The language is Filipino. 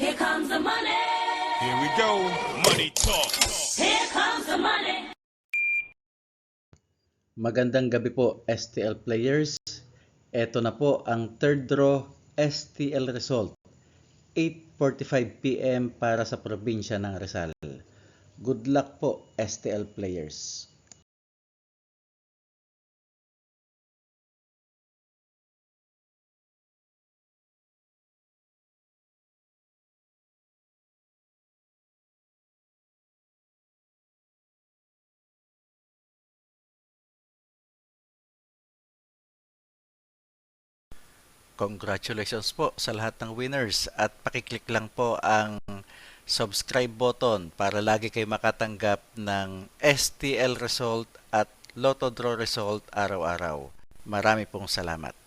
Here comes the money. Here we go. Money talk. Here comes the money. Magandang gabi po STL players. Ito na po ang third draw STL result. 8:45 PM para sa probinsya ng Rizal. Good luck po STL players. Congratulations po sa lahat ng winners at pakiclick lang po ang subscribe button para lagi kayo makatanggap ng STL result at Lotto Draw result araw-araw. Marami pong salamat.